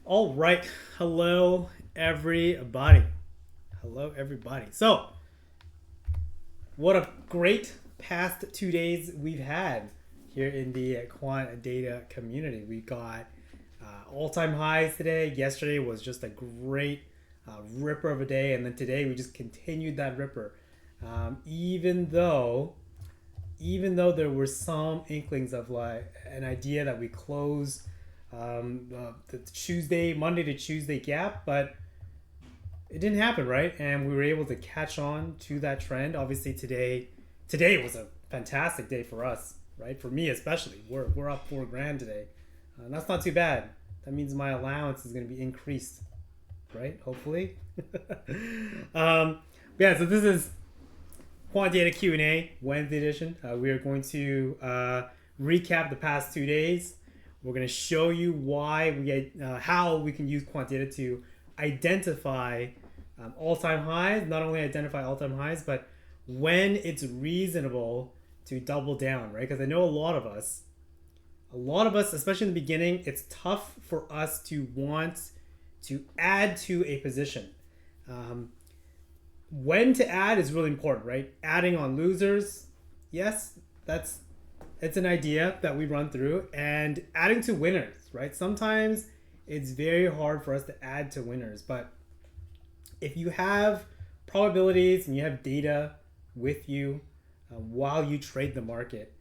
All right. Hello, everybody. Hello, everybody. So, what a great past 2 days we've had here in the quant data community. We got all-time highs today. Yesterday was just a great ripper of a day, and then today we just continued that ripper. Even though there were some inklings of like an idea that we close the Monday to Tuesday gap, but it didn't happen, right? And we were able to catch on to that trend. Obviously, today was a fantastic day for us, right? For me especially, we're up $4,000 today. That's not too bad. That means my allowance is going to be increased, right? Hopefully. Yeah. So this is Quant Data Q&A Wednesday edition. We are going to recap the past 2 days. We're going to show you how we can use quant data to identify all-time highs. Not only identify all-time highs, but when it's reasonable to double down, right? Because I know a lot of us, especially in the beginning, it's tough for us to want to add to a position. When to add is really important, right? Adding on losers, yes, it's an idea that we run through, and adding to winners, right? Sometimes it's very hard for us to add to winners, but if you have probabilities and you have data with you while you trade the market,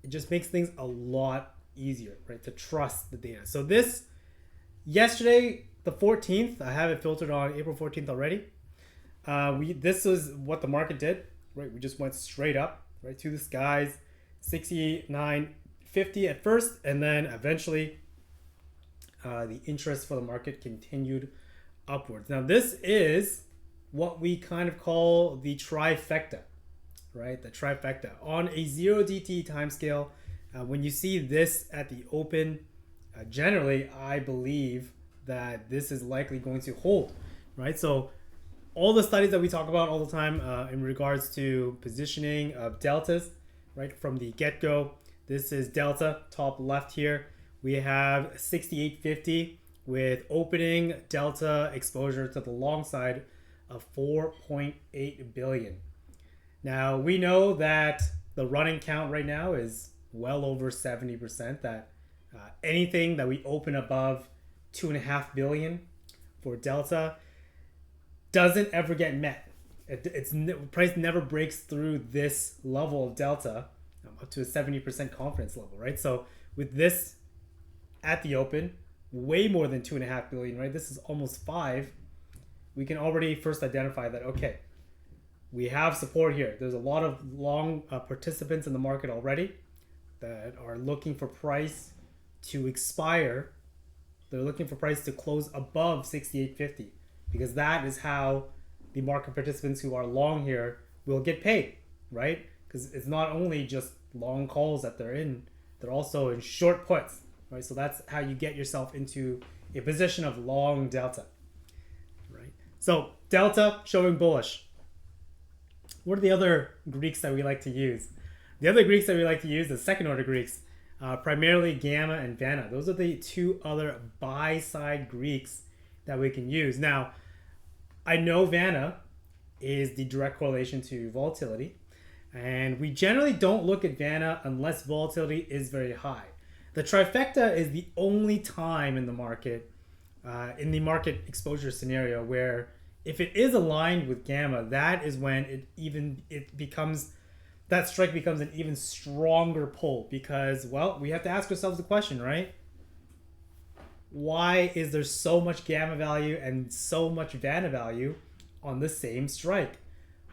it just makes things a lot easier, right? To trust the data. So yesterday, the 14th, I have it filtered on April 14th already. This is what the market did, right? We just went straight up, right, to the skies, 69.50 at first, and then eventually the interest for the market continued upwards. Now this is what we kind of call the trifecta, right? The trifecta on a 0DT timescale. When you see this at the open, generally I believe that this is likely going to hold, right? So all the studies that we talk about all the time in regards to positioning of deltas, right, from the get-go. This is delta, top left here. We have 68.50 with opening delta exposure to the long side of 4.8 billion. Now, we know that the running count right now is well over 70%, that anything that we open above 2.5 billion for delta doesn't ever get met. Price never breaks through this level of delta up to a 70% confidence level, right? So with this at the open, way more than 2.5 billion, right? This is almost 5. We can already first identify that, okay, we have support here. There's a lot of long participants in the market already that are looking for price to expire. They're looking for price to close above 68.50 because that is how the market participants who are long here will get paid, right? Because it's not only just long calls that they're in, they're also in short puts, right? So that's how you get yourself into a position of long delta, right? So delta showing bullish. What are the other Greeks that we like to use? The other Greeks that we like to use, the second order Greeks, primarily gamma and Vanna. Those are the two other buy side Greeks that we can use. Now, I know Vanna is the direct correlation to volatility, and we generally don't look at Vanna unless volatility is very high. The trifecta is the only time in the market exposure scenario where if it is aligned with gamma, that is when that strike becomes an even stronger pull because, well, we have to ask ourselves the question, right? Why is there so much gamma value and so much Vanna value on the same strike?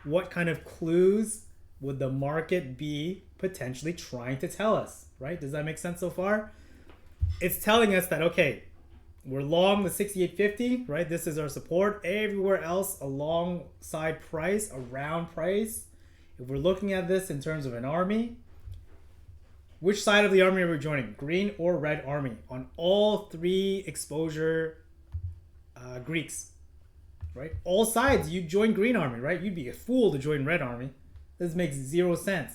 What kind of clues would the market be potentially trying to tell us, right? Does that make sense so far? It's telling us that, okay, we're long the 68.50, right? This is our support. Everywhere else alongside price, around price. If we're looking at this in terms of an army, which side of the army are we joining? Green or red army? On all three exposure Greeks, right? All sides, you join green army, right? You'd be a fool to join red army. This makes zero sense,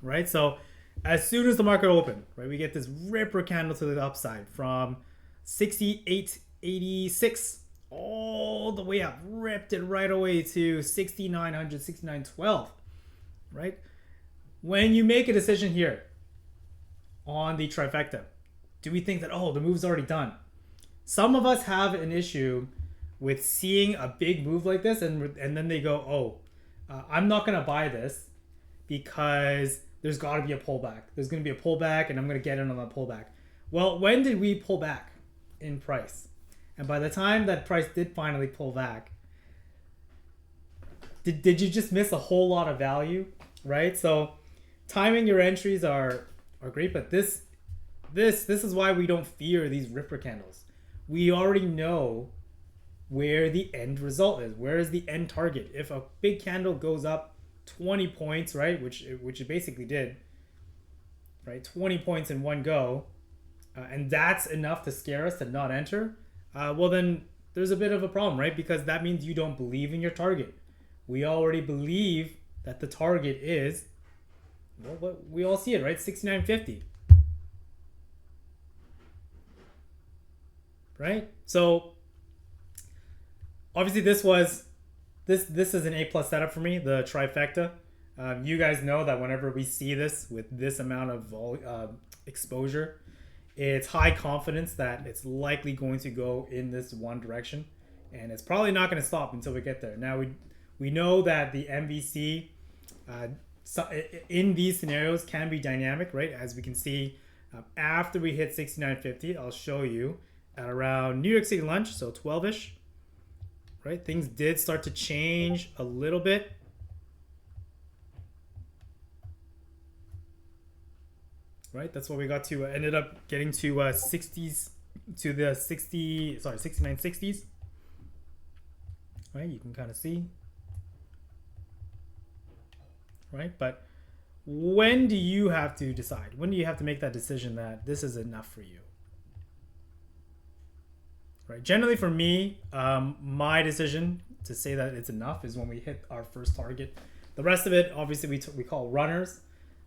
right? So as soon as the market opened, right, we get this ripper candle to the upside from 68 86 all the way up, ripped it right away to 6,900, 6,912, right? When you make a decision here on the trifecta, do we think that, oh, the move's already done? Some of us have an issue with seeing a big move like this, and then they go, oh, I'm not going to buy this because there's got to be a pullback. There's going to be a pullback, and I'm going to get in on the pullback. Well, when did we pull back in price? And by the time that price did finally pull back, did you just miss a whole lot of value, right? So timing your entries are great, but this is why we don't fear these ripper candles. We already know where the end result is. Where is the end target? If a big candle goes up 20 points, right, which it basically did, right, 20 points in one go, and that's enough to scare us to not enter, well then there's a bit of a problem, right? Because that means you don't believe in your target. We already believe that the target is, well, but we all see it, right? 69.50. Right? So obviously this is an A+ setup for me, the trifecta. You guys know that whenever we see this with this amount of exposure, it's high confidence that it's likely going to go in this one direction, and it's probably not going to stop until we get there. Now we know that the MVC in these scenarios can be dynamic, right? As we can see, after we hit 69.50, I'll show you at around New York City lunch, so 12ish, right? Things did start to change a little bit. Right, that's what we got to. Ended up getting to 60s, to the 69.60s. Right, you can kind of see. Right, but when do you have to decide? When do you have to make that decision that this is enough for you? Right, generally for me, my decision to say that it's enough is when we hit our first target. The rest of it, obviously, we call runners.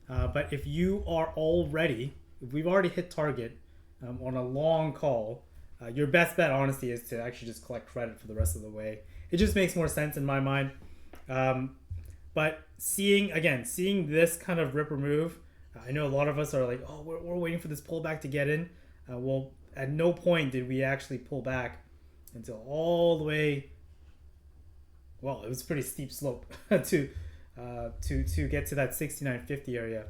But if you are already, if we've already hit target on a long call, your best bet, honestly, is to actually just collect credit for the rest of the way. It just makes more sense in my mind. But seeing this kind of ripper move, I know a lot of us are like, oh, we're waiting for this pullback to get in. Well, at no point did we actually pull back until all the way. Well, it was a pretty steep slope to get to that 69.50 area.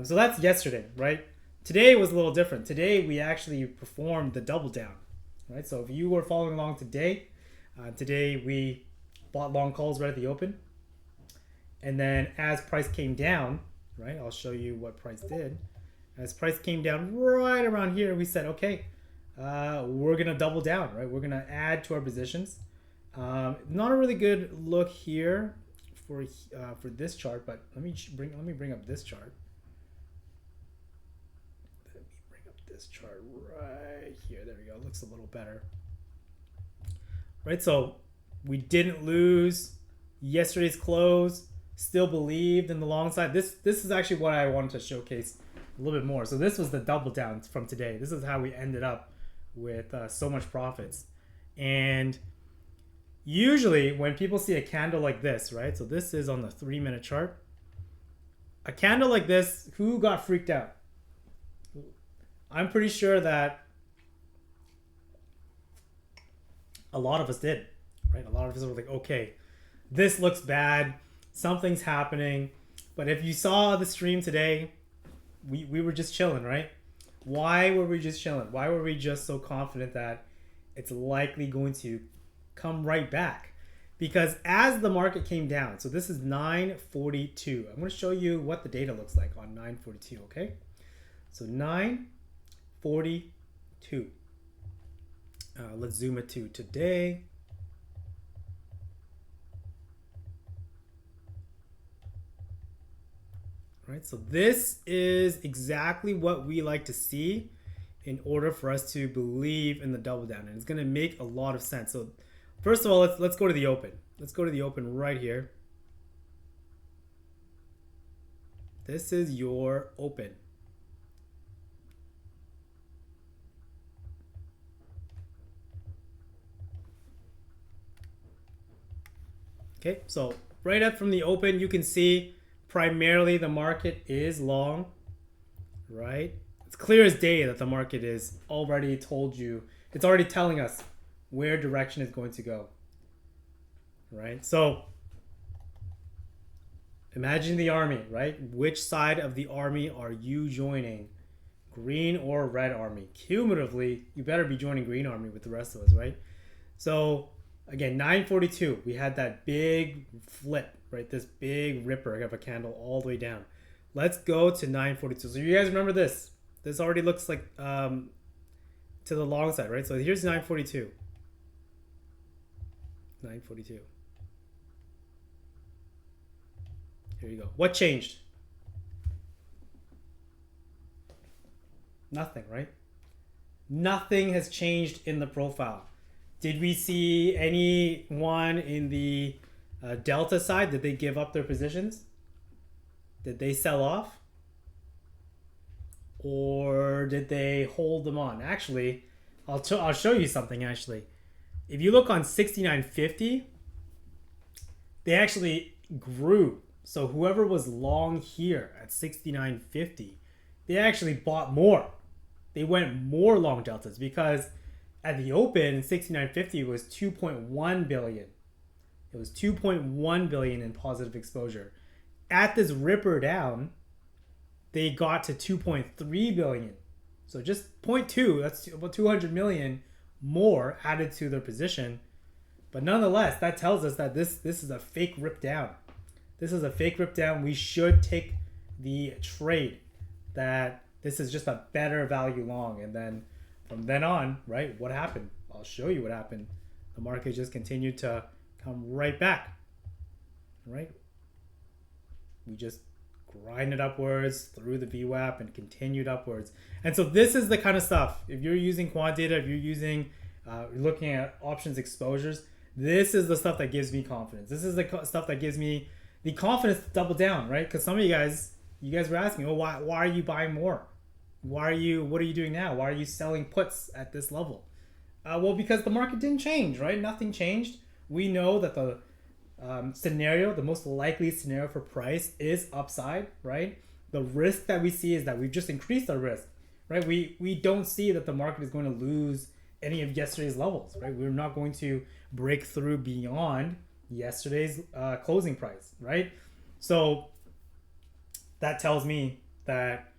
So that's yesterday, right? Today was a little different. Today we actually performed the double down, right? So if you were following along today, today we bought long calls right at the open. And then as price came down, right? I'll show you what price did. As price came down right around here, we said, okay, we're going to double down, right? We're going to add to our positions. Not a really good look here for this chart, but let me bring up this chart. Let me bring up this chart right here. There we go. It looks a little better. Right, so we didn't lose yesterday's close. Still believed in the long side. This is actually what I wanted to showcase a little bit more. So this was the double down from today. This is how we ended up with so much profits. And usually when people see a candle like this, right? So this is on the 3-minute chart. A candle like this, who got freaked out? I'm pretty sure that a lot of us did, right? A lot of us were like, okay, this looks bad. Something's happening. But if you saw the stream today, we were just chilling, right? Why were we just chilling? Why were we just so confident that it's likely going to come right back? Because as the market came down, so this is 942. I'm going to show you what the data looks like on 942, okay? So 942. Let's zoom it to today. Right, so this is exactly what we like to see in order for us to believe in the double down, and it's going to make a lot of sense. So first of all, let's go to the open. Let's go to the open right here. This is your open. Okay, so right up from the open, you can see primarily the market is long, right? It's clear as day that the market is already told you, it's already telling us where direction is going to go, right? So imagine the army, right? Which side of the army are you joining? Green or red army? Cumulatively, you better be joining green army with the rest of us, right? So again, 942, we had that big flip, right? This big ripper of a candle all the way down. Let's go to 942. So you guys remember this? This already looks like to the long side, right? So here's 942. 942. Here you go. What changed? Nothing, right? Nothing has changed in the profile. Did we see anyone in the delta side? Did they give up their positions? Did they sell off? Or did they hold them on? Actually, I'll show you something actually. If you look on 6950, they actually grew. So whoever was long here at 6950, they actually bought more. They went more long deltas because at the open, 6950 was 2.1 billion. It was 2.1 billion in positive exposure. At this ripper down, they got to 2.3 billion. So just 0.2, that's about 200 million more added to their position. But nonetheless, that tells us that this is a fake rip down. This is a fake rip down. We should take the trade that this is just a better value long. And then from then on, right, what happened? I'll show you what happened. The market just continued to come right back, right? We just grinded upwards through the VWAP and continued upwards. And so this is the kind of stuff, if you're using quant data, if you're using, looking at options exposures, this is the stuff that gives me confidence. This is the stuff that gives me the confidence to double down, right? Because some of you guys were asking, well, why are you buying more? What are you doing now? Why are you selling puts at this level? Well, because the market didn't change, right? Nothing changed. We know that the scenario, the most likely scenario for price is upside, right? The risk that we see is that we've just increased our risk, right? We don't see that the market is going to lose any of yesterday's levels, right? We're not going to break through beyond yesterday's closing price, right? So that tells me that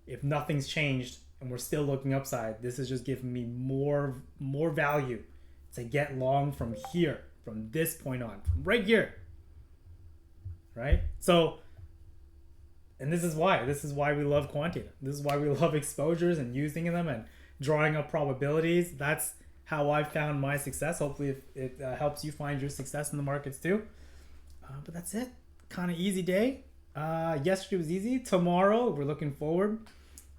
if nothing's changed and we're still looking upside, this is just giving me more value to get long from here, from this point on, from right here, right? So, and this is why we love quant data. This is why we love exposures and using them and drawing up probabilities. That's how I found my success. Hopefully it helps you find your success in the markets too. But that's it. Kind of easy day. Yesterday was easy. Tomorrow we're looking forward.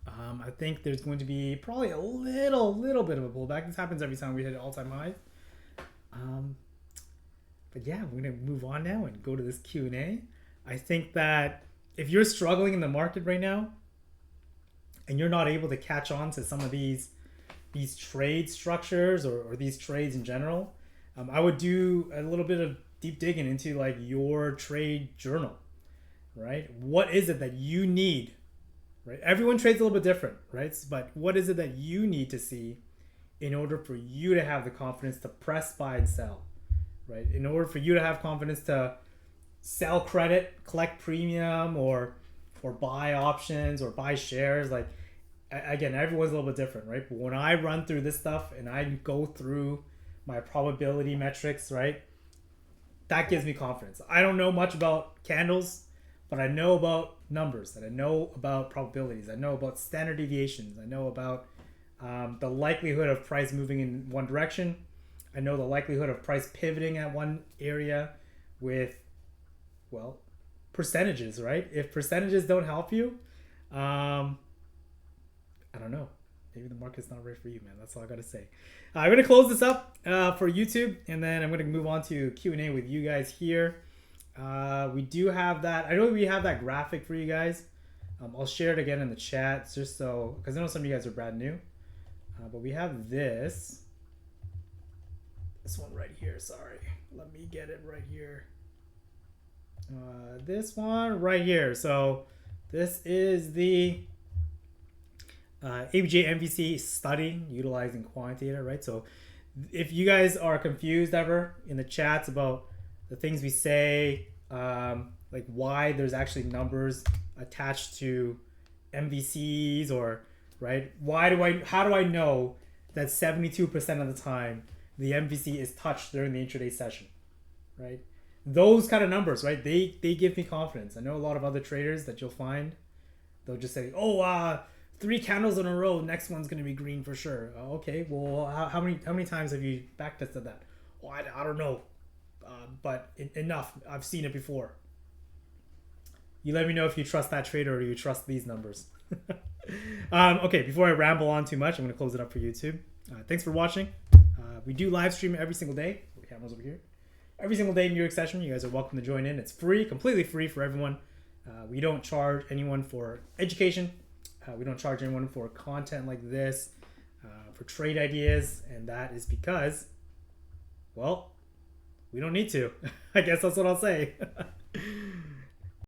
I think there's going to be probably a little bit of a pullback. This happens every time we hit an all-time high. But yeah, we're going to move on now and go to this Q&A. I think that if you're struggling in the market right now and you're not able to catch on to some of these trade structures or these trades in general, I would do a little bit of deep digging into like your trade journal, right? What is it that you need? Right? Everyone trades a little bit different, right? But what is it that you need to see in order for you to have the confidence to press buy and sell, right? In order for you to have confidence to sell credit, collect premium, or buy options or buy shares, like again, everyone's a little bit different, right? But when I run through this stuff and I go through my probability metrics, right, that gives me confidence. I don't know much about candles, but I know about numbers, and I know about probabilities. I know about standard deviations. I know about the likelihood of price moving in one direction. I know the likelihood of price pivoting at one area with, well, percentages, right? If percentages don't help you, I don't know. Maybe the market's not right for you, man. That's all I got to say. I'm going to close this up for YouTube, and then I'm going to move on to Q&A with you guys here. We do have that. I know we have that graphic for you guys. I'll share it again in the chat just so, because I know some of you guys are brand new. But we have this one right here. Sorry. Let me get it right here. This one right here. So this is the ABJ MVC study utilizing quantitator, right? So if you guys are confused ever in the chats about the things we say, like why there's actually numbers attached to MVCs, or right, how do I know that 72% of the time the MVC is touched during the intraday session, right? Those kind of numbers, right? They give me confidence. I know a lot of other traders that you'll find, they'll just say, oh, 3 candles in a row, next one's going to be green for sure. Okay, well, how many times have you backtested that? Well, I don't know, but enough. I've seen it before. You let me know if you trust that trader or you trust these numbers. Okay, before I ramble on too much, I'm going to close it up for YouTube. Thanks for watching. We do live stream every single day. The camera's over here. Every single day in New York session. You guys are welcome to join in. It's free, completely free for everyone. We don't charge anyone for education. We don't charge anyone for content like this, for trade ideas, and that is because, well, we don't need to. I guess that's what I'll say.